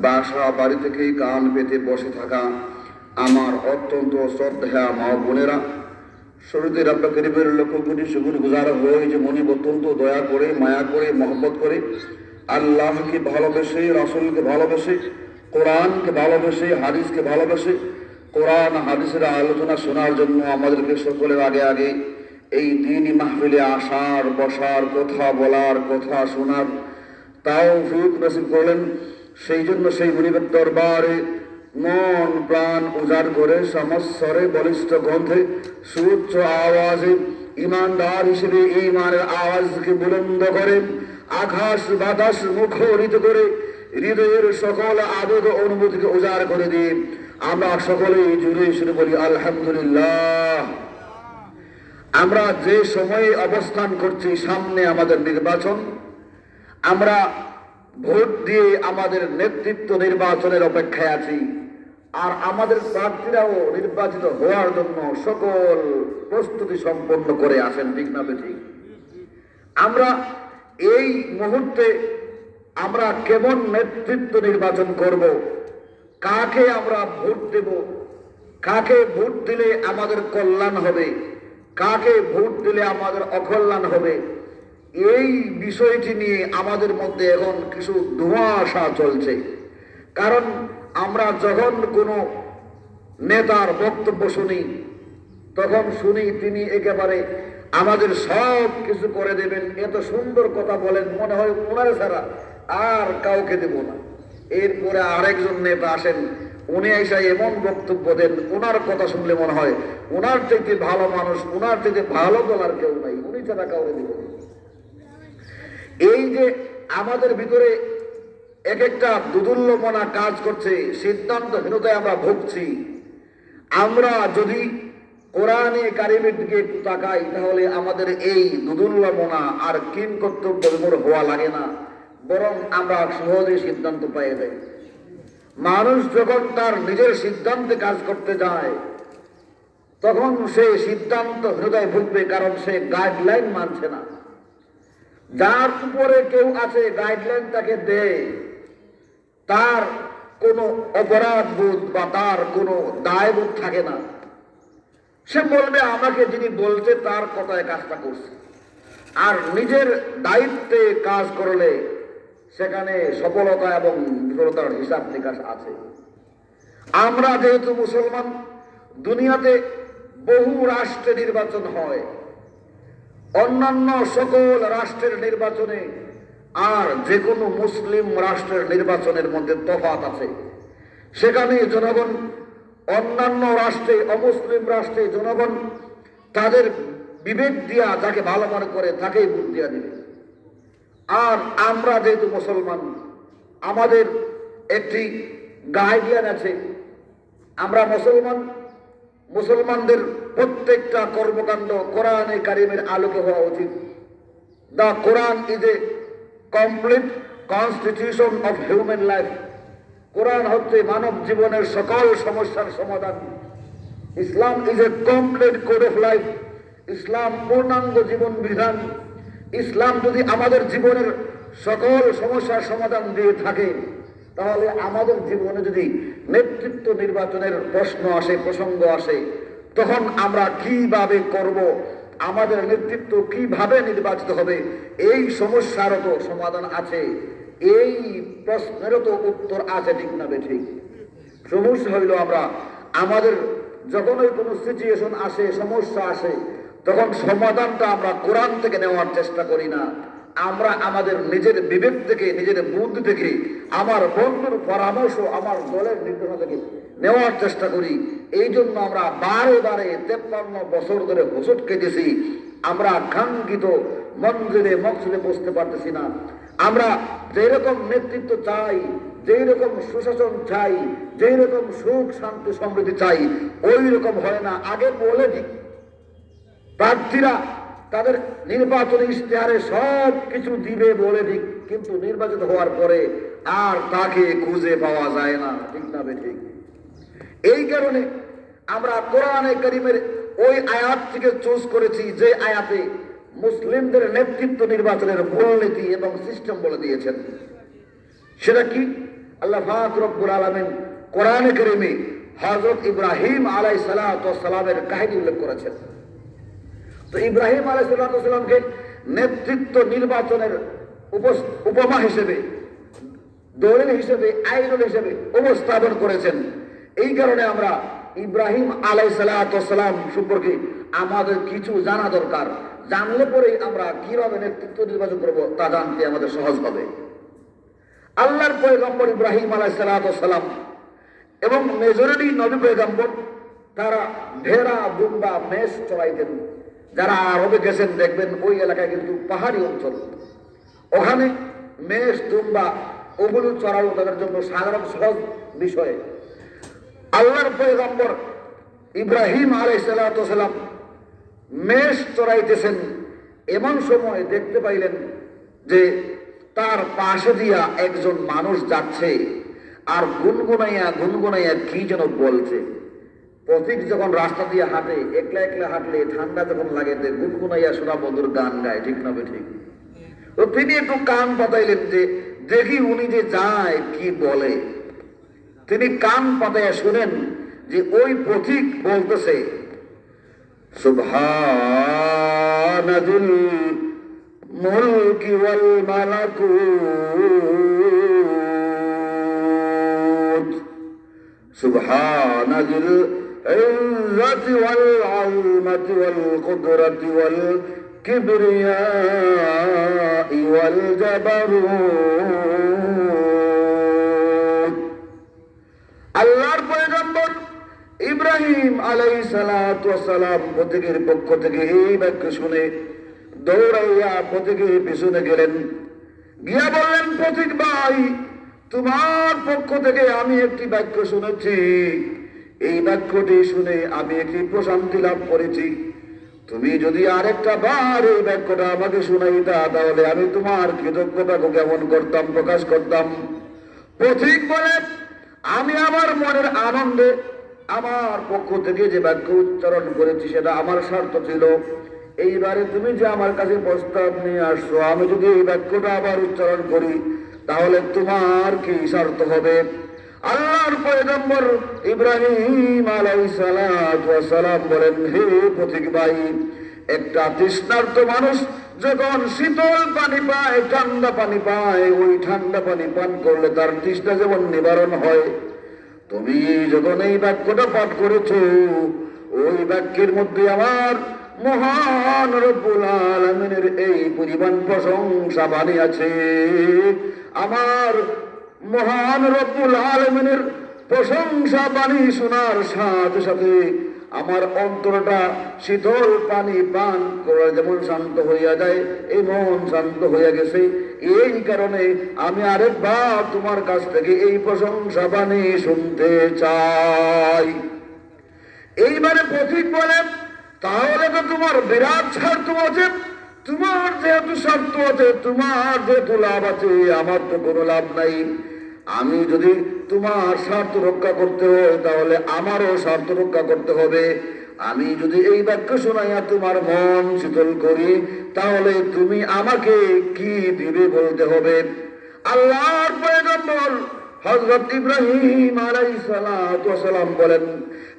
বাসা বাড়ি থেকেই কান পেতে বসে থাকা আমার অত্যন্ত শ্রদ্ধা মা বোনেরা, শুরুতে রব্বে করিমের লক্ষ কোটি শুকর গুজার হয়ে যে মনি অত্যন্ত দয়া করে, মায়া করে, মহব্বত করে, আল্লাহকে ভালোবেসে, রাসূলকে ভালোবেসে, কোরআনকে ভালোবেসে, হাদিসকে ভালোবেসে, কোরআন হাদিসের আলোচনা শোনার জন্য আমাদেরকে সকলের আগে আগে এই দ্বীনি মাহফিলে আসার, বসার, কথা বলার, কথা শোনার তাওফীক নসিব করলেন। সেই জন্য সেই মুনিবের দরবারে মন প্রাণ উজাড় করে সমস্বরে বলিষ্ঠ গ্রন্থে সুউচ্চ আওয়াজে ইমানদার হিসেবে ঈমানের আওয়াজকে বুলন্দ করে আকাশ বাতাস মুখরিত করে হৃদয়ের সকল আবেগ অনুভূতিকে উজাড় করে দিয়ে আমরা সকলেই জুড়ে শুরু বলি আলহামদুলিল্লাহ। আমরা যে সময়ে অবস্থান করছি, সামনে আমাদের নির্বাচন, আমরা ভোট দিয়ে আমাদের নেতৃত্ব নির্বাচনের অপেক্ষায় আছি। আর আমাদের প্রার্থীরাও নির্বাচিত হওয়ার জন্য সকল প্রস্তুতি সম্পন্ন করে আসেন, ঠিক না ঠিক? আমরা এই মুহূর্তে আমরা কেমন নেতৃত্ব নির্বাচন করব, কাকে আমরা ভোট দেব, কাকে ভোট দিলে আমাদের কল্যাণ হবে, কাকে ভোট দিলে আমাদের অকল্যাণ হবে, এই বিষয়টি নিয়ে আমাদের মধ্যে এখন কিছু ধোঁয়াশা চলছে। কারণ আমরা যখন কোনো নেতার বক্তব্য শুনি, তখন শুনি তিনি একেবারে আমাদের সব কিছু করে দেবেন, এত সুন্দর কথা বলেন, মনে হয় ওনার ছাড়া আর কাউকে দেব না। এরপরে আরেকজন নেতা আসেন, উনি এসে এমন বক্তব্য দেন, ওনার কথা শুনলে মনে হয় ওনার থেকে ভালো মানুষ, ওনার থেকে ভালো বলার কেউ নাই, উনি ছাড়া কাউকে দেব না। এই যে আমাদের ভিতরে এক একটা দুদুল্যমনা কাজ করছে, সিদ্ধান্তহীনতায় আমরা ভুগছি। আমরা যদি কোরআনে কারিমের দিকে একটু তাকাই, তাহলে আমাদের এই দুদুল্যমনা আর কিন কর্তব্য হওয়া লাগে না, বরং আমরা সহজে সিদ্ধান্ত পেয়ে যাই। মানুষ যখন তার নিজের সিদ্ধান্তে কাজ করতে যায়, তখন সে সিদ্ধান্তহীনতায় ভুগবে, কারণ সে গাইডলাইন মানছে না। যার উপরে কেউ আছে গাইডলাইন তাকে দেয়, তার কোনো অপরাধ বোধ বা তার কোনো দায়বোধ থাকে না। সে বলবে আমাকে যিনি বলছে তার কথায় কাজটা করছে। আর নিজের দায়িত্বে কাজ করলে সেখানে সফলতা এবং বিফলতার হিসাব নিকাশ আছে। আমরা যেহেতু মুসলমান, দুনিয়াতে বহু রাষ্ট্রে নির্বাচন হয়, অন্যান্য সকল রাষ্ট্রের নির্বাচনে আর যে কোনো মুসলিম রাষ্ট্রের নির্বাচনের মধ্যে তফাৎ আছে। সেখানে জনগণ অন্যান্য রাষ্ট্রে, অমুসলিম রাষ্ট্রে জনগণ তাদের বিবেক দিয়া যাকে ভালো মনে করে তাকেই ভোট দিয়া দিবে। আর আমরা যেহেতু মুসলমান, আমাদের একটি গাইডলাইন আছে। আমরা মুসলমানদের প্রত্যেকটা কর্মকাণ্ড কোরআনে কারিমের আলোকে হওয়া উচিত। The Quran is a complete constitution of human life. কোরআন হচ্ছে মানব জীবনের সকল সমস্যার সমাধান। Islam is a complete code of life. ইসলাম পূর্ণাঙ্গ জীবন বিধান। ইসলাম যদি আমাদের জীবনের সকল সমস্যার সমাধান দিয়ে থাকে, তাহলে আমাদের জীবনে যদি নেতৃত্ব নির্বাচনের প্রশ্ন আসে, প্রসঙ্গ আসে, তখন আমরা কিভাবে করব, আমাদের নেতৃত্ব কিভাবে নির্বাচিত হবে, এই সমস্যারও তো সমাধান আছে, এই প্রশ্নেরও তো উত্তর আছে, ঠিক না ঠিক? সমস্যা হইল আমরা আমাদের যখনই কোনো সিচুয়েশন আসে, সমস্যা আসে, তখন সমাধানটা আমরা কোরআন থেকে নেওয়ার চেষ্টা করি না। আমরা আমাদের নিজের বিবেক থেকে, নিজের বুদ্ধি থেকে, আমার বন্ধুর পরামর্শ, আমার দলের নির্দেশনা থেকে নেওয়ার চেষ্টা করি। এই জন্য আমরা বারে বারে 53 বছর ধরে হোঁচট খেতেছি। আমরা কাঙ্ক্ষিত মঞ্জিলে মকসুদে বসতে পারতেছি না। আমরা যেই রকম নেতৃত্ব চাই, যেই রকম সুশাসন চাই, যেই রকম সুখ শান্তি সমৃদ্ধি চাই, ওই রকম হয় না। আগে বলে দিই, প্রার্থীরা তাদের নির্বাচনী ইশতেহারে সব কিছু দিবে বলে দিক, কিন্তু নির্বাচিত হওয়ার পরে আর তাকে খুঁজে পাওয়া যায় না, ঠিক না ঠিক? এই কারণে আমরা কোরআনে কারীমের ওই আয়াত থেকে চুজ করেছি যে আয়াতে মুসলিমদের নেতৃত্ব নির্বাচনের মূলনীতি এবং সিস্টেম বলে দিয়েছেন। সেটা কি? আল্লাহ পাক রব্বুল আলামিন কোরআনে কারীমে হযরত ইব্রাহিম আলাইহিস সালামের কাহিনী উল্লেখ করেছেন। তো ইব্রাহিম আলাইহিস সালামকে নেতৃত্ব নির্বাচনের উপমা হিসেবে, দলিল হিসেবে, আইডল হিসেবে উপস্থাপন করেছেন। এই কারণে আমরা ইব্রাহিম আলাইহিস সালাম সম্পর্কে আমাদের কিছু জানা দরকার। জানলে পরেই আমরা কিভাবে নেতৃত্ব নির্বাচন করব তা জানতে আমাদের সহজ হবে। আল্লাহর পয়গম্বর ইব্রাহিম আলাইহিস সালাম এবং মেজরিটি নবী পয়গম্বর তারা ভেড়া, দুম্বা, মেষ চড়াইতেন। যারা আরবে গেছেন দেখবেন ওই এলাকায় কিন্তু পাহাড়ি অঞ্চল, ওখানে মেষ, দুম্বা ওগুলো চড়ানো তাদের জন্য সাধারণ সহজ বিষয়। আল্লাহর পয়গম্বর ইব্রাহিম আলাইহিস সালাম মেষ চড়াইতেছেন, এমন সময় দেখতে পাইলেন যে তার পাশে দিয়া একজন মানুষ যাচ্ছে আর গুনগুনাইয়া গুনগুনাইয়া কি যেন বলছে। পথিক যখন রাস্তা দিয়ে হাঁটে, একলা একলা হাঁটলে ঠান্ডা যখন লাগে গুনগুনাইয়া সোনা বন্ধুর গান গায়, ঠিক না ঠিক? তো তিনি একটু কান পাতাইলেন যে দেখি উনি যে যায় কি বলে। তিনি কান পাতাইয়া শুনেন যে ওই পথিক বলতেছে, সুবহানাল মুলকি ওয়াল মালাকুত সুবহানাল ইজ্জতি ওয়াল আযমতি ওয়াল কুদরতি ওয়াল কিবরিয়াই ওয়াল জাবারুত। আল্লাহর পয়গম্বর ইব্রাহিম আলাইহিস সালাম পথিকের পক্ষ থেকে এই বাক্য শুনে দৌড়াইয়া পথিকের পিছনে গেলেন, গিয়া বললেন, পথিক ভাই, তোমার পক্ষ থেকে আমি একটি বাক্য শুনেছি, এই বাক্যটি শুনে আমি একটি প্রশান্তি লাভ করেছি। তুমি যদি আরেকটা বার এই বাক্যটা আমাকে শুনাইতা তাহলে আমি তোমার কৃতজ্ঞতা জ্ঞাপন করতাম, প্রকাশ করতাম। পথিক বলে, আমি আমার মনের আনন্দে আমার পক্ষ থেকে যে বাক্য উচ্চারণ করেছি সেটা আমার স্বার্থ ছিল। এইবারে তুমি যে আমার কাছে প্রস্তাব নিয়ে আসছো, আমি যদি এই বাক্যটা আবার উচ্চারণ করি তাহলে তোমার কি স্বার্থ হবে? আল্লাহর পয়গম্বর ইব্রাহিম আলাইহিস সালাম বলেন, হে পথিক ভাই, একটা তৃষ্ণার্ত মানুষ যখন শীতল পানি পায়, ঠান্ডা পানি পায়, ওই ঠান্ডা পানি পান করলে তার তৃষ্ণা যেমন নিবারণ হয়, তুমি যখন এই বাক্যটা পাঠ করেছো ওই বাক্যের মধ্যে আমার মহান রব্বুল আলামিনের এই পরিমাণ প্রশংসা বাণী আছে। আমার মহান রব্বুল আলামিনের প্রশংসা বাণী শোনার সাথে সাথে আমার অন্তরটা শীতল পানি পান করে যেমন শান্ত হইয়া যায়, এই মন শান্ত হইয়া গেছে। এই কারণে আমি আরেকবার তোমার কাছ থেকে এই প্রশংসা বাণী শুনতে চাই। এইবারে পথিক বলে, তাহলে তো তোমার বিরাট স্বার্থ আছে, তোমার যেহেতু স্বার্থ আছে, তোমার যেহেতু লাভ আছে, আমার তো কোনো লাভ নাই। আমি যদি তোমার স্বার্থ রক্ষা করতে হয় তাহলে আমারও স্বার্থ রক্ষা করতে হবে। আমি যদি এই বাক্য শোনাইয়া তোমার মন শীতল করি তাহলে তুমি আমাকে কি দিবে বলতে হবে। আল্লাহর পয়গম্বর হযরত ইব্রাহিম আলাইহিস সালাম বলেন,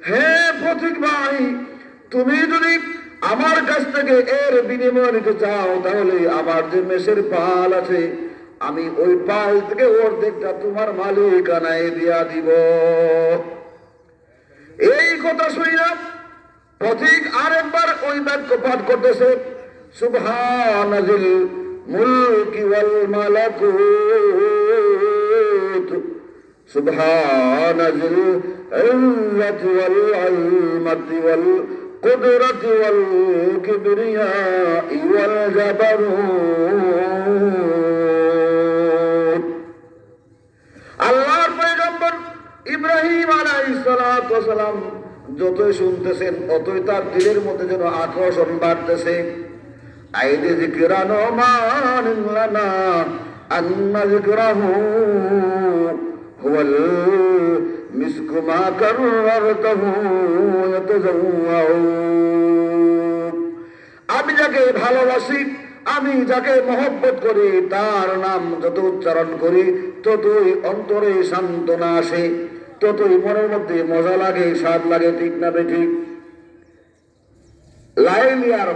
হে পথিক ভাই, তুমি যদি আমার কাছ থেকে এর বিনিময় নিতে চাও তাহলে আমার যে মেষের পাল আছে আমি ওই পাল থেকে অর্ধেকটা তোমার মালিকানায় দিয়া দিব। এই কথা শুনলাম পথিক আরেকবার ওই বাক্য পাঠ করতেছে, সুবহানাল মুলকি ওয়াল মালাকুত সুবহানাল ইজ্জতি ওয়াল আযমতি ওয়াল কুদরতি ওয়াল কিবরিয়াই ওয়াল জাবারুত। আল্লাহর পয়গম্বর ইব্রাহিম আলাইহিস সালাম যতই শুনতেছেন অতই তার দিলের মধ্যে যেন আকর্ষণ বাড়তেছে। আইদে যিকরানো মানিল্লানা আন্না যিকরাহু হুয়াল মিসকু মা কাররাতাহু ইয়াতাজাওয়াউ। আমি যাকে ভালোবাসি আমি যাকে মহব্বত করি তার নাম যত উচ্চারণ করি ততই অন্তরে সান্ত্বনা আসে, ততই মনের মধ্যে মজা লাগে, স্বাদ লাগে। ঠিক না বেঠিক? লাইলিয়ার